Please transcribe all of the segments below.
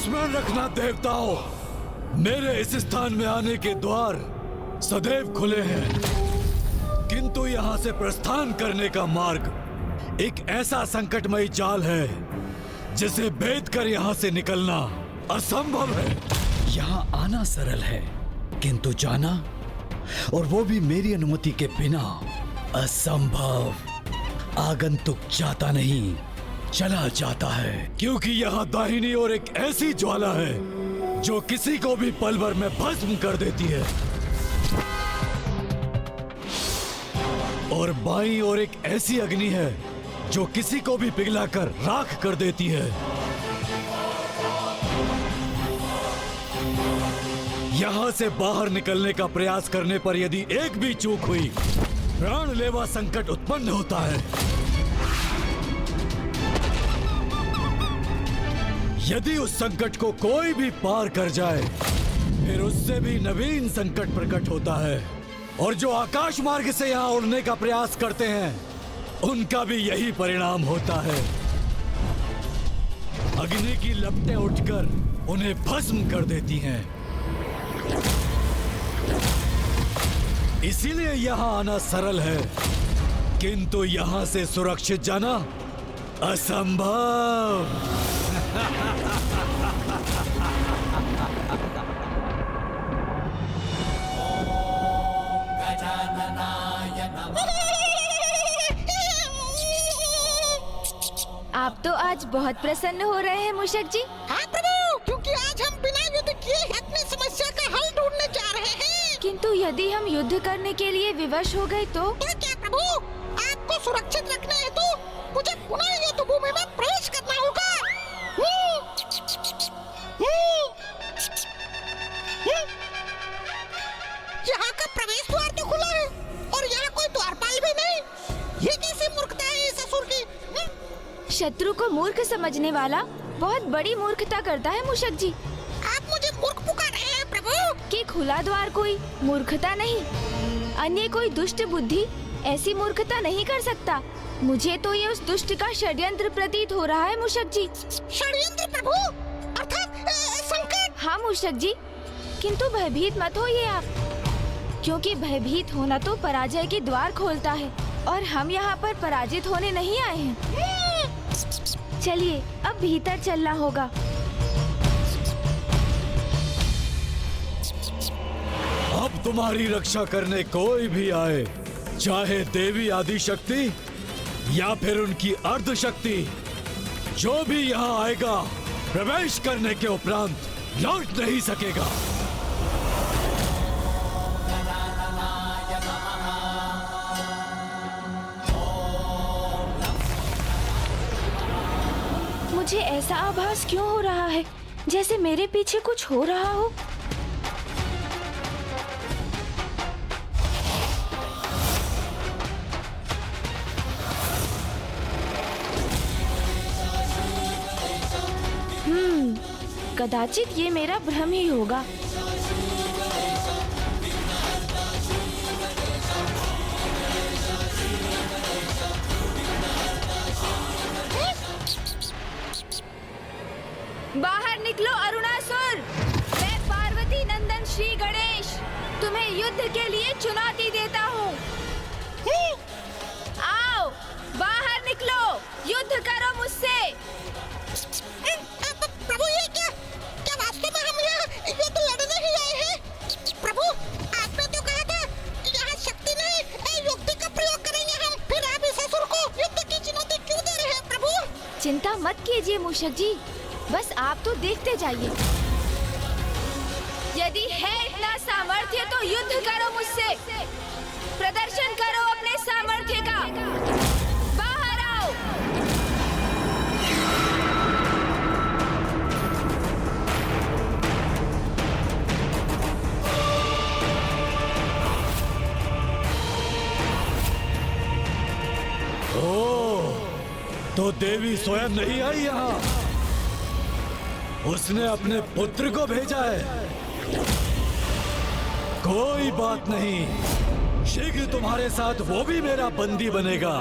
स्मरण रखना देवताओं, मेरे इस स्थान में आने के द्वार सदैव खुले हैं, किंतु यहाँ से प्रस्थान करने का मार्ग एक ऐसा संकटमय जाल है जिसे भेद कर यहाँ से निकलना असंभव है। यहाँ आना सरल है, किंतु जाना, और वो भी मेरी अनुमति के बिना, असंभव। आगंतुक जाता नहीं, चला जाता है, क्योंकि यहाँ दाहिनी ओर एक ऐसी ज्वाला है जो किसी को भी पल भर में भस्म कर देती है, और बाईं ओर एक ऐसी अग्नि है जो किसी को भी पिघलाकर राख कर देती है। यहाँ से बाहर निकलने का प्रयास करने पर यदि एक भी चूक हुई, प्राणलेवा संकट उत्पन्न होता है। यदि उस संकट को कोई भी पार कर जाए, फिर उससे भी नवीन संकट प्रकट होता है, और जो आकाश मार्ग से यहाँ उड़ने का प्रयास करते हैं, उनका भी यही परिणाम होता है। अग्नि की लपटें उठकर उन्हें भस्म कर देती हैं। इसीलिए यहाँ आना सरल है, किंतु यहाँ से सुरक्षित जाना असंभव। आप तो आज बहुत प्रसन्न हो रहे हैं मूषक जी। हाँ प्रभु, क्योंकि आज हम बिना युद्ध किए अपनी समस्या का हल ढूंढने जा रहे हैं। किंतु यदि हम युद्ध करने के लिए विवश हो गए तो? क्या प्रभु, आपको सुरक्षित रखना है तो मुझे पुनः युद्ध भूमि में प्रवेश करना होगा। यहाँ का प्रवेश द्वार तो खुला है और यहाँ कोई द्वारपाल भी नहीं। ये कैसी मूर्खता है इस असुर की? शत्रु को मूर्ख समझने वाला बहुत बड़ी मूर्खता करता है मूषक जी। आप मुझे मूर्ख पुकार रहे हैं प्रभु? कि खुला द्वार कोई मूर्खता नहीं, अन्य कोई दुष्ट बुद्धि ऐसी मूर्खता नहीं कर सकता। मुझे तो ये उस दुष्ट का षड्यंत्र प्रतीत हो रहा है मूषक जी। षड्यंत्र प्रभु, अर्थात संकट? हाँ मूषक जी, किंतु भयभीत मत होइए आप, क्योंकि भयभीत होना तो पराजय के द्वार खोलता है, और हम यहाँ पर पराजित होने नहीं आए हैं। चलिए अब भीतर चलना होगा। अब तुम्हारी रक्षा करने कोई भी आए, चाहे देवी आदि शक्ति या फिर उनकी अर्ध शक्ति, जो भी यहाँ आएगा प्रवेश करने के उपरांत लौट नहीं सकेगा। मुझे ऐसा आभास क्यों हो रहा है जैसे मेरे पीछे कुछ हो रहा हो? कदाचित ये मेरा भ्रम ही होगा। बाहर निकलो अरुणासुर! मैं पार्वती नंदन श्री गणेश तुम्हें युद्ध के लिए चुनौती देता हूँ। आओ बाहर निकलो, युद्ध करो मुझसे। प्रभु ये क्या वास्तव में हम यहाँ युद्ध लड़ने ही आए हैं? प्रभु आपने तो कहा था यहाँ शक्ति नहीं युक्ति का प्रयोग करेंगे हम, फिर आप इस असुर को युद्ध की चुनौती क्यों दे रहे हैं प्रभु? चिंता मत कीजिए मूषक जी, बस आप तो देखते जाइए। यदि है इतना सामर्थ्य तो युद्ध करो मुझसे, प्रदर्शन करो अपने सामर्थ्य का। बाहर आओ। तो देवी स्वयं नहीं आई यहाँ, उसने अपने पुत्र को भेजा है। कोई बात नहीं, शीघ्र तुम्हारे साथ वो भी मेरा बंदी बनेगा।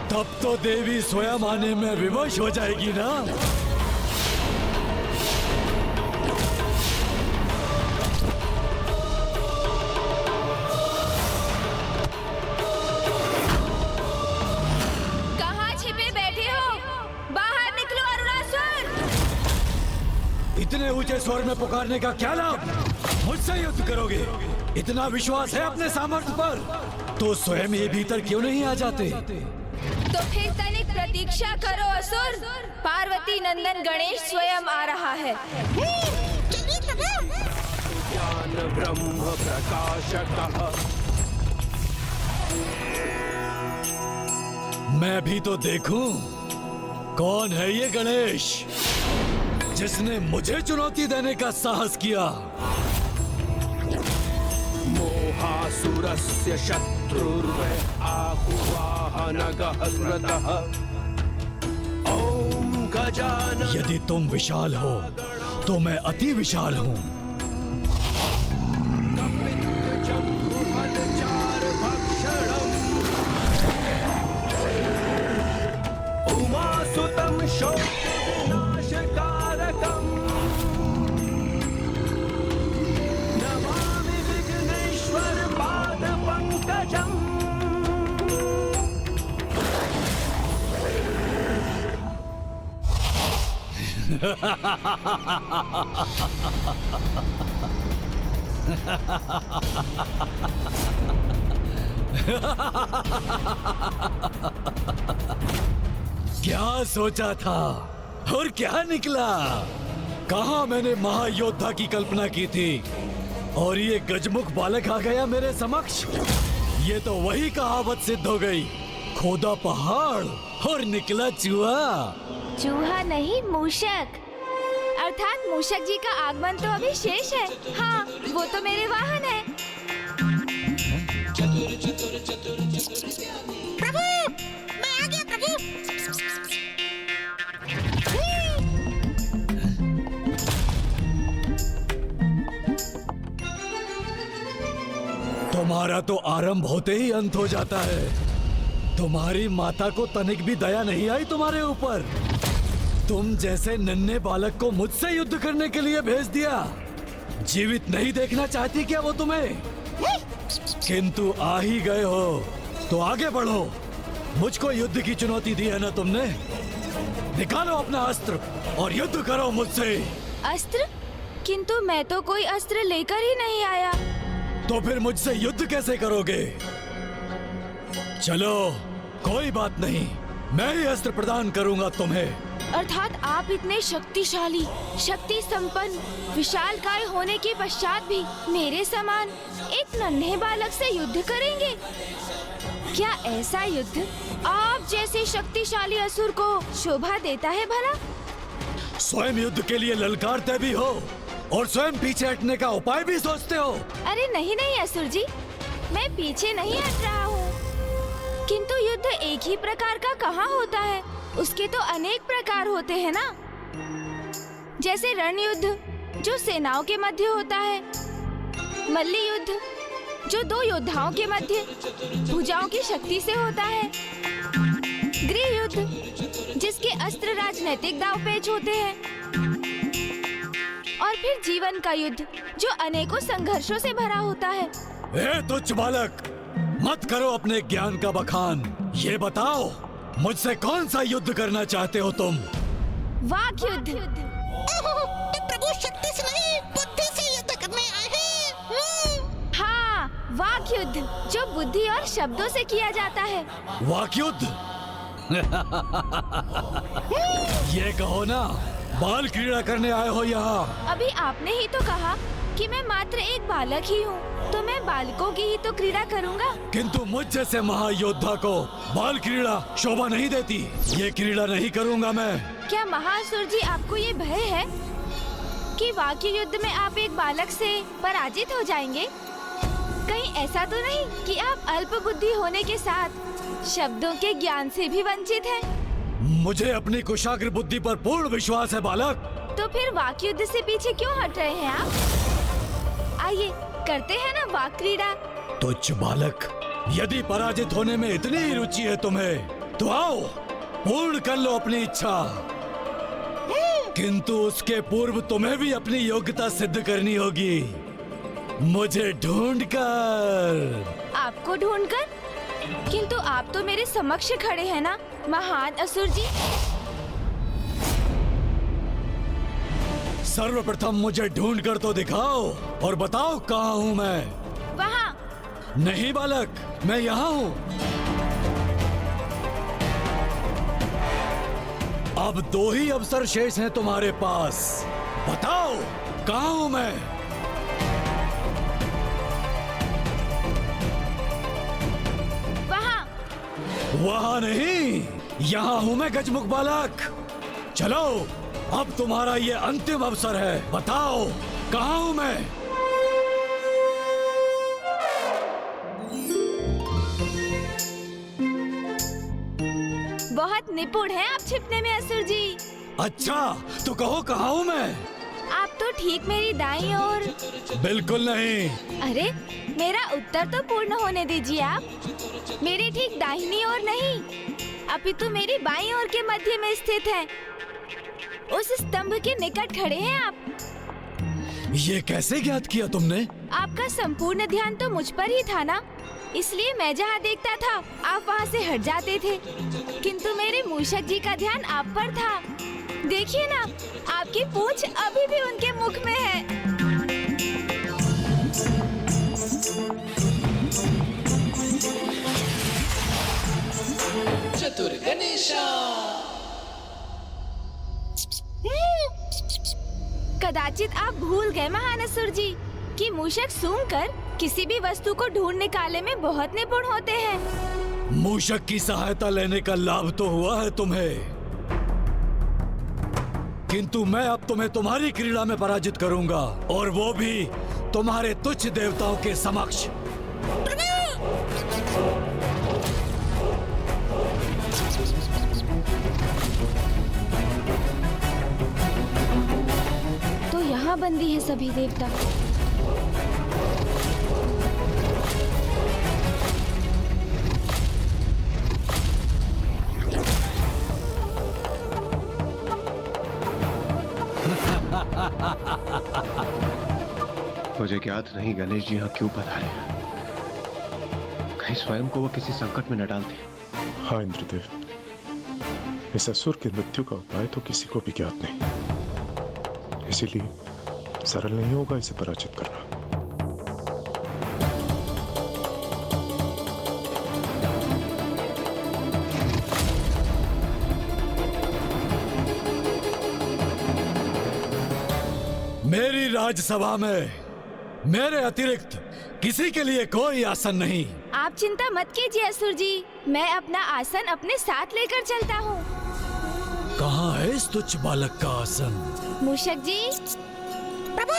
तब तो देवी स्वयं आने में विवश हो जाएगी ना। इतने ऊंचे स्वर में पुकारने का क्या लाभ? मुझसे युद्ध करोगे? इतना विश्वास है अपने सामर्थ्य पर तो स्वयं ये भीतर क्यों नहीं आ जाते? तो फिर तनिक प्रतीक्षा करो असुर, पार्वती नंदन गणेश स्वयं आ रहा है। चलिए प्रभु। ज्ञान ब्रह्म प्रकाशकः। मैं भी तो देखूं कौन है ये गणेश जिसने मुझे चुनौती देने का साहस किया। मोहासुरस्य शत्रुर्वै आहुवाहनगः स्मृतः। ॐ गजानन। यदि तुम विशाल हो तो मैं अति विशाल हूँ। उमासुतं शोकविनाशकारकम्। नमामि विघ्नेश्वर पादपङ्कजम्। क्या सोचा था और क्या निकला? कहा मैंने महायोद्धा की कल्पना की थी और ये गजमुख बालक आ गया मेरे समक्ष। ये तो वही कहावत सिद्ध हो गई, खोदा पहाड़ और निकला चूहा। चूहा नहीं, मूषक। अर्थात मूषक जी का आगमन तो अभी शेष है। हाँ, वो तो मेरे वाहन है। प्रभु मैं आ गया प्रभु। तुम्हारा तो आरंभ होते ही अंत हो जाता है। तुम्हारी माता को तनिक भी दया नहीं आई तुम्हारे ऊपर। तुम जैसे नन्हे बालक को मुझसे युद्ध करने के लिए भेज दिया। जीवित नहीं देखना चाहती क्या वो तुम्हें? किंतु आ ही गए हो तो आगे बढ़ो। मुझको युद्ध की चुनौती दी है ना तुमने? निकालो अपना अस्त्र और युद्ध करो मुझसे। अस्त्र? किंतु मैं तो कोई अस्त्र लेकर ही नहीं आया। तो फिर मुझसे युद्ध कैसे करोगे? चलो कोई बात नहीं, मैं ही अस्त्र प्रदान करूंगा तुम्हें। अर्थात आप इतने शक्तिशाली, शक्ति संपन्न, विशालकाय होने के पश्चात भी मेरे समान एक नन्हे बालक से युद्ध करेंगे? क्या ऐसा युद्ध आप जैसे शक्तिशाली असुर को शोभा देता है भला? स्वयं युद्ध के लिए ललकारते भी हो और स्वयं पीछे हटने का उपाय भी सोचते हो। अरे नहीं नहीं असुर जी, मैं पीछे नहीं हट रहा हूँ। किंतु युद्ध एक ही प्रकार का कहाँ होता है? उसके तो अनेक प्रकार होते हैं ना। जैसे रण युद्ध जो सेनाओं के मध्य होता है, मल्ली युद्ध जो दो योद्धाओं के मध्य भुजाओं की शक्ति से होता है, गृह युद्ध जिसके अस्त्र राजनैतिक दांवपेच होते हैं, और फिर जीवन का युद्ध जो अनेकों संघर्षों से भरा होता है। ए तुच्छ बालक, मत करो अपने ज्ञान का बखान। ये बताओ मुझसे कौन सा युद्ध करना चाहते हो तुम? वाक युद्ध। तो प्रभु शक्ति से नहीं बुद्धि से युद्ध करने आए हैं। हाँ, वाक युद्ध जो बुद्धि और शब्दों से किया जाता है। वाक युद्ध? ये कहो ना, बाल क्रीड़ा करने आए हो यहाँ। अभी आपने ही तो कहा कि मैं मात्र एक बालक ही हूँ, तो मैं बालकों की ही तो क्रीड़ा करूँगा। किंतु मुझ जैसे महायोद्धा को बाल क्रीड़ा शोभा नहीं देती। ये क्रीड़ा नहीं करूँगा मैं। क्या महासुर जी आपको ये भय है कि वाक्य युद्ध में आप एक बालक से पराजित हो जाएंगे? कहीं ऐसा तो नहीं कि आप अल्प बुद्धि होने के साथ शब्दों के ज्ञान से भी वंचित हैं? मुझे अपनी कुशाग्र बुद्धि पर पूर्ण विश्वास है बालक। तो फिर वाक्य युद्ध से पीछे क्यों हट रहे हैं आप? आइए करते हैं ना वाक क्रीड़ा। तुच्छ बालक, यदि पराजित होने में इतनी ही रुचि है तुम्हें तो आओ पूर्ण कर लो अपनी इच्छा। किंतु उसके पूर्व तुम्हें भी अपनी योग्यता सिद्ध करनी होगी, मुझे ढूंढकर। आपको ढूंढकर? किंतु आप तो मेरे समक्ष खड़े हैं ना महान असुर जी। सर्वप्रथम मुझे ढूंढ कर तो दिखाओ और बताओ कहाँ हूँ मैं। वहाँ। नहीं बालक, मैं यहाँ हूँ। अब 2 ही अवसर शेष हैं तुम्हारे पास। बताओ कहाँ हूँ मैं। वहाँ। वहाँ नहीं, यहाँ हूँ मैं गजमुख बालक। चलो, अब तुम्हारा ये अंतिम अवसर है। बताओ कहाँ हूँ मैं। बहुत निपुण हैं आप छिपने में असुर जी। अच्छा, तो कहो कहाँ हूँ मैं। आप तो ठीक मेरी दाईं ओर। बिल्कुल नहीं। अरे, मेरा उत्तर तो पूर्ण होने दीजिए आप। मेरी ठीक दाहिनी ओर नहीं, अपितु मेरी बाईं ओर के मध्य में स्थित है। उस स्तंभ के निकट खड़े हैं आप। ये कैसे ज्ञात किया तुमने? आपका संपूर्ण ध्यान तो मुझ पर ही था ना, इसलिए मैं जहाँ देखता था आप वहाँ से हट जाते थे, किंतु मेरे मूषक जी का ध्यान आप पर था। देखिए ना, आपकी पूंछ अभी भी उनके मुख में है। चतुर गणेशा। कदाचित आप भूल गए महान असुर जी कि मूषक सूंघकर किसी भी वस्तु को ढूंढ निकालने में बहुत निपुण होते हैं। मूषक की सहायता लेने का लाभ तो हुआ है तुम्हें, किंतु मैं अब तुम्हें तुम्हारी क्रीड़ा में पराजित करूंगा, और वो भी तुम्हारे तुच्छ देवताओं के समक्ष। तो यहाँ बंदी है सभी देवता। मुझे ज्ञात नहीं गणेश जी यहाँ क्यों पधारे हैं। कहीं स्वयं को वो किसी संकट में न डालते। हाँ इंद्रदेव, इस असुर की मृत्यु का उपाय तो किसी को भी ज्ञात नहीं, इसीलिए सरल नहीं होगा इसे पराजित करना। मेरी राजसभा में मेरे अतिरिक्त किसी के लिए कोई आसन नहीं। आप चिंता मत कीजिए असुर जी, मैं अपना आसन अपने साथ लेकर चलता हूँ। कहाँ है इस तुच्छ बालक का आसन? मूषक जी। प्रभु,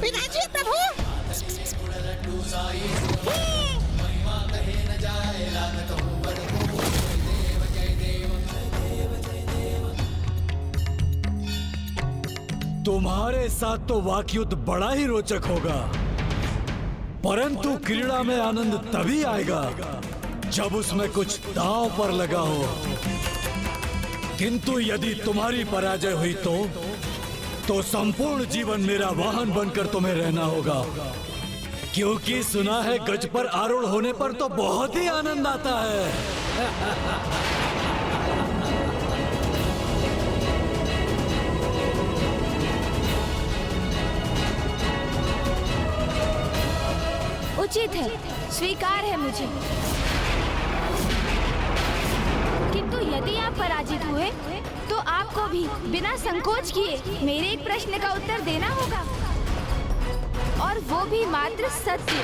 विराजिए प्रभु। तुम्हारे साथ तो वाकयुद्ध बड़ा ही रोचक होगा, परंतु क्रीड़ा में आनंद तभी आएगा जब उसमें कुछ दांव पर लगा हो। किंतु यदि तुम्हारी पराजय हुई तो संपूर्ण जीवन मेरा वाहन बनकर तुम्हें रहना होगा, क्योंकि सुना है गज पर आरूढ़ होने पर तो बहुत ही आनंद आता है। उचित है, स्वीकार है मुझे। किंतु यदि आप पराजित हुए तो आपको भी बिना संकोच किए मेरे एक प्रश्न का उत्तर देना होगा, और वो भी मात्र सत्य।